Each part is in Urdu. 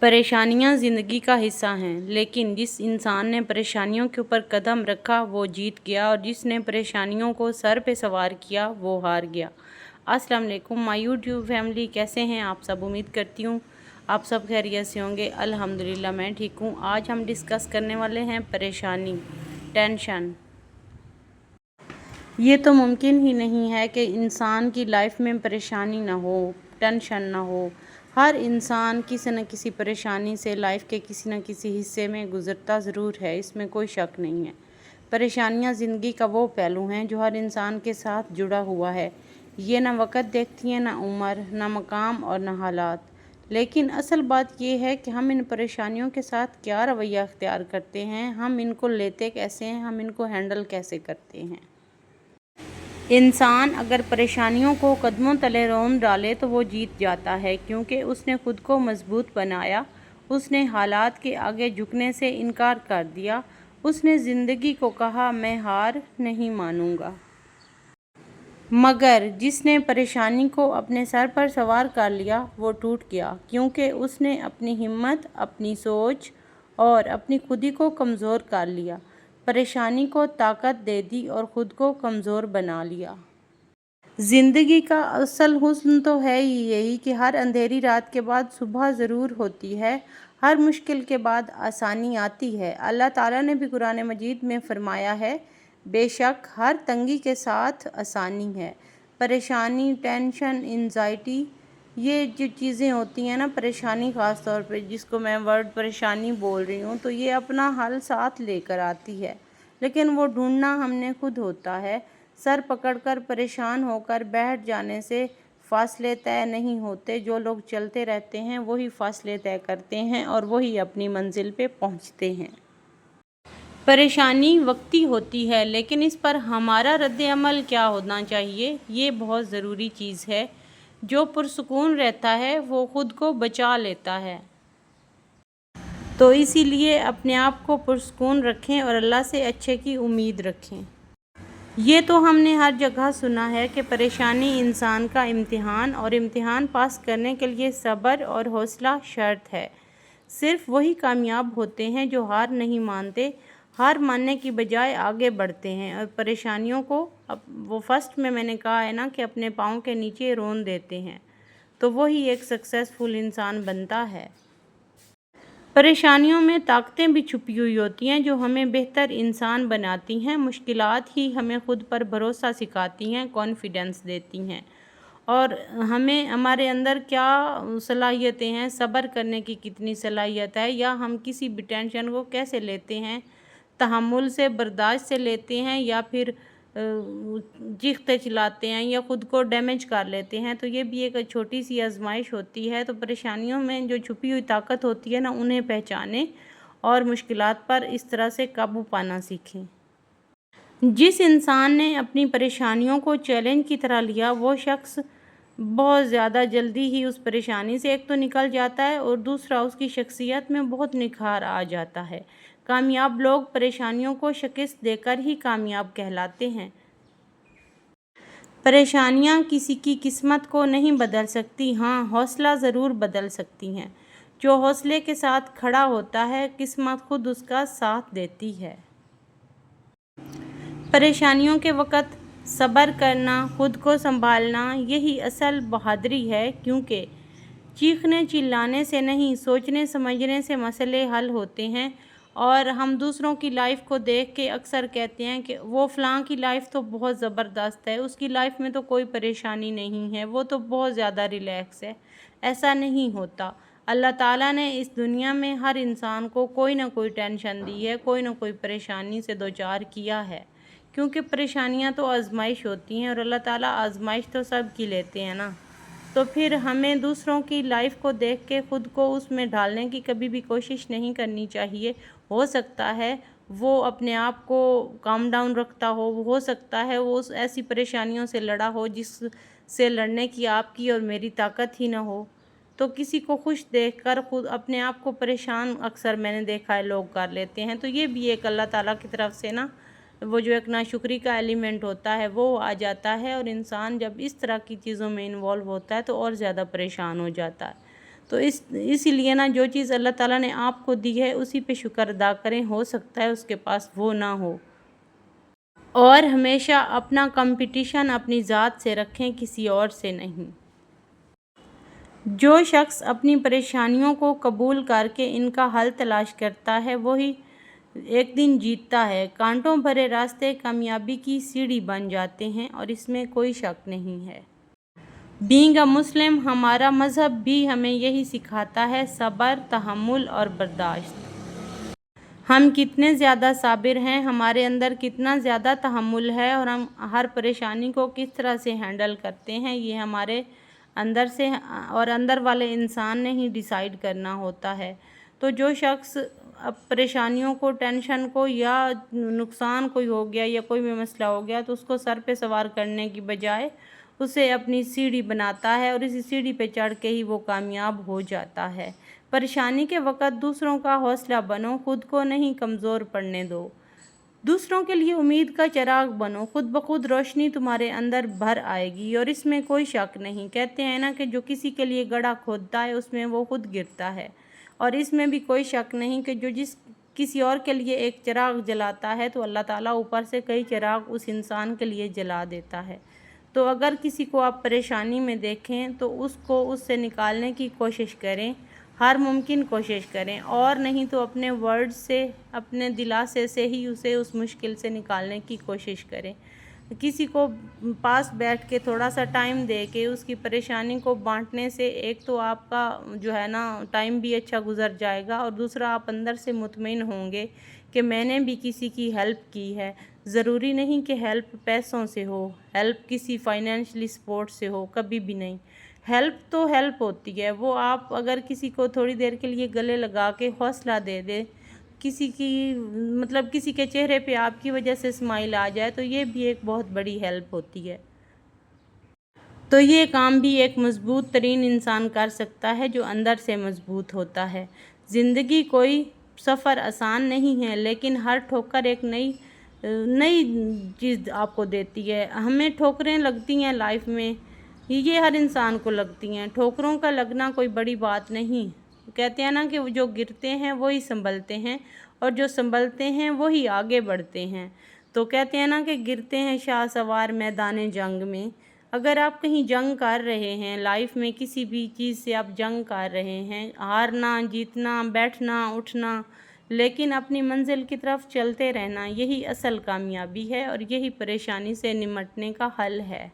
پریشانیاں زندگی کا حصہ ہیں، لیکن جس انسان نے پریشانیوں کے اوپر قدم رکھا وہ جیت گیا، اور جس نے پریشانیوں کو سر پہ سوار کیا وہ ہار گیا۔ السلام علیکم مائی یوٹیوب فیملی، کیسے ہیں آپ سب؟ امید کرتی ہوں آپ سب خیریت سے ہوں گے۔ الحمدللہ میں ٹھیک ہوں۔ آج ہم ڈسکس کرنے والے ہیں پریشانی، ٹینشن۔ یہ تو ممکن ہی نہیں ہے کہ انسان کی لائف میں پریشانی نہ ہو، ٹینشن نہ ہو۔ ہر انسان کسی نہ کسی پریشانی سے لائف کے کسی نہ کسی حصے میں گزرتا ضرور ہے، اس میں کوئی شک نہیں ہے۔ پریشانیاں زندگی کا وہ پہلو ہیں جو ہر انسان کے ساتھ جڑا ہوا ہے۔ یہ نہ وقت دیکھتی ہیں، نہ عمر، نہ مقام اور نہ حالات۔ لیکن اصل بات یہ ہے کہ ہم ان پریشانیوں کے ساتھ کیا رویہ اختیار کرتے ہیں، ہم ان کو لیتے کیسے ہیں، ہم ان کو ہینڈل کیسے کرتے ہیں۔ انسان اگر پریشانیوں کو قدموں تلے رون ڈالے تو وہ جیت جاتا ہے، کیونکہ اس نے خود کو مضبوط بنایا، اس نے حالات کے آگے جھکنے سے انکار کر دیا، اس نے زندگی کو کہا میں ہار نہیں مانوں گا۔ مگر جس نے پریشانی کو اپنے سر پر سوار کر لیا وہ ٹوٹ گیا، کیونکہ اس نے اپنی ہمت، اپنی سوچ اور اپنی خودی کو کمزور کر لیا، پریشانی کو طاقت دے دی اور خود کو کمزور بنا لیا۔ زندگی کا اصل حسن تو ہے ہی یہی کہ ہر اندھیری رات کے بعد صبح ضرور ہوتی ہے، ہر مشکل کے بعد آسانی آتی ہے۔ اللہ تعالیٰ نے بھی قرآن مجید میں فرمایا ہے، بے شک ہر تنگی کے ساتھ آسانی ہے۔ پریشانی، ٹینشن، انزائٹی، یہ جو چیزیں ہوتی ہیں نا، پریشانی خاص طور پہ جس کو میں ورڈ پریشانی بول رہی ہوں، تو یہ اپنا حل ساتھ لے کر آتی ہے، لیکن وہ ڈھونڈنا ہم نے خود ہوتا ہے۔ سر پکڑ کر پریشان ہو کر بیٹھ جانے سے فاصلے طے نہیں ہوتے، جو لوگ چلتے رہتے ہیں وہی فاصلے طے کرتے ہیں اور وہی اپنی منزل پہ پہنچتے ہیں۔ پریشانی وقتی ہوتی ہے، لیکن اس پر ہمارا رد عمل کیا ہونا چاہیے، یہ بہت ضروری چیز ہے۔ جو پرسکون رہتا ہے وہ خود کو بچا لیتا ہے۔ تو اسی لیے اپنے آپ کو پرسکون رکھیں اور اللہ سے اچھے کی امید رکھیں۔ یہ تو ہم نے ہر جگہ سنا ہے کہ پریشانی انسان کا امتحان، اور امتحان پاس کرنے کے لیے صبر اور حوصلہ شرط ہے۔ صرف وہی کامیاب ہوتے ہیں جو ہار نہیں مانتے، ہار ماننے کی بجائے آگے بڑھتے ہیں اور پریشانیوں کو وہ فرسٹ میں نے کہا ہے نا کہ اپنے پاؤں کے نیچے رون دیتے ہیں، تو وہی ایک سکسیسفل انسان بنتا ہے۔ پریشانیوں میں طاقتیں بھی چھپی ہوئی ہوتی ہیں جو ہمیں بہتر انسان بناتی ہیں۔ مشکلات ہی ہمیں خود پر بھروسہ سکھاتی ہیں، کانفیڈنس دیتی ہیں، اور ہمیں ہمارے اندر کیا صلاحیتیں ہیں، صبر کرنے کی کتنی صلاحیت ہے، یا ہم کسی بھی ٹینشن کو کیسے لیتے ہیں، تحمل سے، برداشت سے لیتے ہیں، یا پھر چیختے چلاتے ہیں یا خود کو ڈیمیج کر لیتے ہیں۔ تو یہ بھی ایک چھوٹی سی آزمائش ہوتی ہے۔ تو پریشانیوں میں جو چھپی ہوئی طاقت ہوتی ہے نا، انہیں پہچانیں اور مشکلات پر اس طرح سے قابو پانا سیکھیں۔ جس انسان نے اپنی پریشانیوں کو چیلنج کی طرح لیا، وہ شخص بہت زیادہ جلدی ہی اس پریشانی سے ایک تو نکل جاتا ہے، اور دوسرا اس کی شخصیت میں بہت نکھار آ جاتا ہے۔ کامیاب لوگ پریشانیوں کو شکست دے کر ہی کامیاب کہلاتے ہیں۔ پریشانیاں کسی کی قسمت کو نہیں بدل سکتی، ہاں حوصلہ ضرور بدل سکتی ہیں۔ جو حوصلے کے ساتھ کھڑا ہوتا ہے، قسمت خود اس کا ساتھ دیتی ہے۔ پریشانیوں کے وقت صبر کرنا، خود کو سنبھالنا، یہی اصل بہادری ہے، کیونکہ چیخنے چلانے سے نہیں، سوچنے سمجھنے سے مسئلے حل ہوتے ہیں۔ اور ہم دوسروں کی لائف کو دیکھ کے اکثر کہتے ہیں کہ وہ فلاں کی لائف تو بہت زبردست ہے، اس کی لائف میں تو کوئی پریشانی نہیں ہے، وہ تو بہت زیادہ ریلیکس ہے۔ ایسا نہیں ہوتا۔ اللہ تعالیٰ نے اس دنیا میں ہر انسان کو کوئی نہ کوئی ٹینشن دی ہے، کوئی نہ کوئی پریشانی سے دوچار کیا ہے، کیونکہ پریشانیاں تو آزمائش ہوتی ہیں، اور اللہ تعالیٰ آزمائش تو سب کی لیتے ہیں نا۔ تو پھر ہمیں دوسروں کی لائف کو دیکھ کے خود کو اس میں ڈالنے کی کبھی بھی کوشش نہیں کرنی چاہیے۔ ہو سکتا ہے وہ اپنے آپ کو کام ڈاؤن رکھتا ہو سکتا ہے وہ ایسی پریشانیوں سے لڑا ہو جس سے لڑنے کی آپ کی اور میری طاقت ہی نہ ہو۔ تو کسی کو خوش دیکھ کر خود اپنے آپ کو پریشان اکثر میں نے دیکھا ہے لوگ کر لیتے ہیں۔ تو یہ بھی ایک اللہ تعالیٰ کی طرف سے نا، وہ جو ایک ناشکری کا ایلیمنٹ ہوتا ہے وہ آ جاتا ہے، اور انسان جب اس طرح کی چیزوں میں انوالو ہوتا ہے تو اور زیادہ پریشان ہو جاتا ہے۔ تو اسی لیے نا جو چیز اللہ تعالیٰ نے آپ کو دی ہے اسی پہ شکر ادا کریں، ہو سکتا ہے اس کے پاس وہ نہ ہو۔ اور ہمیشہ اپنا کمپٹیشن اپنی ذات سے رکھیں، کسی اور سے نہیں۔ جو شخص اپنی پریشانیوں کو قبول کر کے ان کا حل تلاش کرتا ہے وہی ایک دن جیتتا ہے۔ کانٹوں بھرے راستے کامیابی کی سیڑھی بن جاتے ہیں اور اس میں کوئی شک نہیں ہے۔ بینگ اے مسلم، ہمارا مذہب بھی ہمیں یہی سکھاتا ہے، صبر، تحمل اور برداشت۔ ہم کتنے زیادہ صابر ہیں، ہمارے اندر کتنا زیادہ تحمل ہے اور ہم ہر پریشانی کو کس طرح سے ہینڈل کرتے ہیں، یہ ہمارے اندر سے اور اندر والے انسان نے ہی ڈیسائیڈ کرنا ہوتا ہے۔ تو جو شخص پریشانیوں کو، ٹینشن کو یا نقصان کوئی ہو گیا یا کوئی بھی مسئلہ ہو گیا تو اس کو سر پہ سوار کرنے کی بجائے اسے اپنی سیڑھی بناتا ہے اور اسی سیڑھی پہ چڑھ کے ہی وہ کامیاب ہو جاتا ہے۔ پریشانی کے وقت دوسروں کا حوصلہ بنو، خود کو نہیں کمزور پڑنے دو۔ دوسروں کے لیے امید کا چراغ بنو، خود بخود روشنی تمہارے اندر بھر آئے گی اور اس میں کوئی شک نہیں۔ کہتے ہیں نا کہ جو کسی کے لیے گڑھا کھودتا ہے اس میں وہ خود گرتا ہے، اور اس میں بھی کوئی شک نہیں کہ جو کسی اور کے لیے ایک چراغ جلاتا ہے تو اللہ تعالیٰ اوپر سے کئی چراغ اس انسان کے لیے جلا دیتا ہے۔ تو اگر کسی کو آپ پریشانی میں دیکھیں تو اس کو اس سے نکالنے کی کوشش کریں، ہر ممکن کوشش کریں، اور نہیں تو اپنے ورڈ سے، اپنے دلاسے سے ہی اسے اس مشکل سے نکالنے کی کوشش کریں۔ کسی کو پاس بیٹھ کے تھوڑا سا ٹائم دے کے اس کی پریشانی کو بانٹنے سے ایک تو آپ کا جو ہے نا ٹائم بھی اچھا گزر جائے گا، اور دوسرا آپ اندر سے مطمئن ہوں گے کہ میں نے بھی کسی کی ہیلپ کی ہے۔ ضروری نہیں کہ ہیلپ پیسوں سے ہو، ہیلپ کسی فائنینشلی سپورٹ سے ہو، کبھی بھی نہیں۔ ہیلپ تو ہیلپ ہوتی ہے، وہ آپ اگر کسی کو تھوڑی دیر کے لیے گلے لگا کے حوصلہ دے دیں، کسی کے چہرے پہ آپ کی وجہ سے اسمائل آ جائے تو یہ بھی ایک بہت بڑی ہیلپ ہوتی ہے۔ تو یہ کام بھی ایک مضبوط ترین انسان کر سکتا ہے جو اندر سے مضبوط ہوتا ہے۔ زندگی کوئی سفر آسان نہیں ہے، لیکن ہر ٹھوکر ایک نئی چیز آپ کو دیتی ہے۔ ہمیں ٹھوکریں لگتی ہیں لائف میں، یہ ہر انسان کو لگتی ہیں۔ ٹھوکروں کا لگنا کوئی بڑی بات نہیں۔ کہتے ہیں نا کہ جو گرتے ہیں وہی سنبھلتے ہیں، اور جو سنبھلتے ہیں وہی آگے بڑھتے ہیں۔ تو کہتے ہیں نا کہ گرتے ہیں شاہ سوار میدان جنگ میں۔ اگر آپ کہیں جنگ کر رہے ہیں، لائف میں کسی بھی چیز سے آپ جنگ کر رہے ہیں، ہارنا، جیتنا، بیٹھنا، اٹھنا، لیکن اپنی منزل کی طرف چلتے رہنا، یہی اصل کامیابی ہے اور یہی پریشانی سے نمٹنے کا حل ہے۔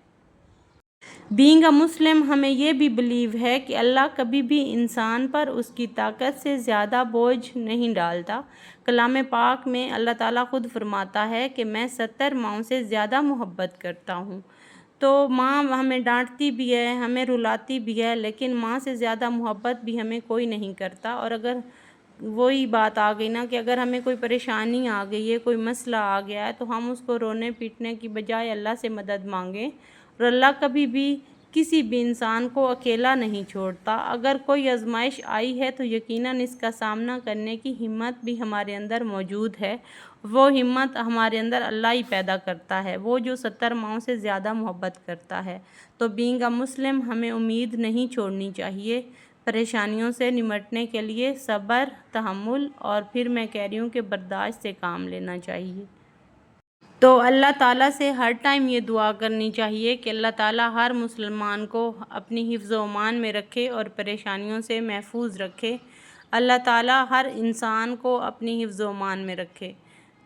بینگ اے مسلم، ہمیں یہ بھی بلیو ہے کہ اللہ کبھی بھی انسان پر اس کی طاقت سے زیادہ بوجھ نہیں ڈالتا۔ کلام پاک میں اللہ تعالیٰ خود فرماتا ہے کہ میں 70 ماؤں سے زیادہ محبت کرتا ہوں۔ تو ماں ہمیں ڈانٹتی بھی ہے، ہمیں رلاتی بھی ہے، لیکن ماں سے زیادہ محبت بھی ہمیں کوئی نہیں کرتا۔ اور اگر وہی بات آ گئی نا کہ اگر ہمیں کوئی پریشانی آ گئی ہے، کوئی مسئلہ آ گیا ہے تو ہم اس کو رونے پیٹنے کی بجائے اللہ سے مدد مانگیں، اور اللہ کبھی بھی کسی بھی انسان کو اکیلا نہیں چھوڑتا۔ اگر کوئی آزمائش آئی ہے تو یقیناً اس کا سامنا کرنے کی ہمت بھی ہمارے اندر موجود ہے۔ وہ ہمت ہمارے اندر اللہ ہی پیدا کرتا ہے، وہ جو 70 ماؤں سے زیادہ محبت کرتا ہے۔ تو بینگ اے مسلم، ہمیں امید نہیں چھوڑنی چاہیے۔ پریشانیوں سے نمٹنے کے لیے صبر، تحمل اور پھر میں کہہ رہی ہوں کہ برداشت سے کام لینا چاہیے۔ تو اللہ تعالیٰ سے ہر ٹائم یہ دعا کرنی چاہیے کہ اللہ تعالیٰ ہر مسلمان کو اپنی حفظ و امان میں رکھے اور پریشانیوں سے محفوظ رکھے۔ اللہ تعالیٰ ہر انسان کو اپنی حفظ و امان میں رکھے۔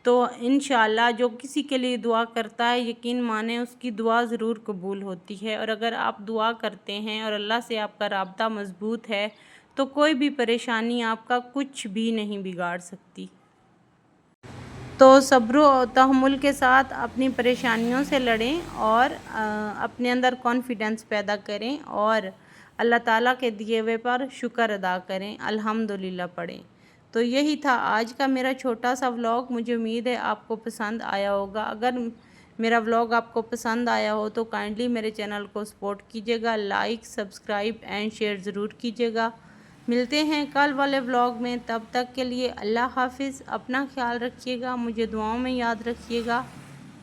تو انشاءاللہ جو کسی کے لیے دعا کرتا ہے، یقین مانیں اس کی دعا ضرور قبول ہوتی ہے، اور اگر آپ دعا کرتے ہیں اور اللہ سے آپ کا رابطہ مضبوط ہے تو کوئی بھی پریشانی آپ کا کچھ بھی نہیں بگاڑ سکتی۔ تو صبر و تحمل کے ساتھ اپنی پریشانیوں سے لڑیں اور اپنے اندر کانفیڈنس پیدا کریں اور اللہ تعالیٰ کے دیے ہوئے پر شکر ادا کریں، الحمدللہ پڑھیں۔ تو یہی تھا آج کا میرا چھوٹا سا ولاگ۔ مجھے امید ہے آپ کو پسند آیا ہوگا۔ اگر میرا ولاگ آپ کو پسند آیا ہو تو کائنڈلی میرے چینل کو سپورٹ کیجیے گا، لائک، سبسکرائب اینڈ شیئر ضرور کیجیے گا۔ ملتے ہیں کل والے ولاگ میں، تب تک کے لیے اللہ حافظ۔ اپنا خیال رکھیے گا، مجھے دعاؤں میں یاد رکھیے گا۔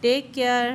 Take care.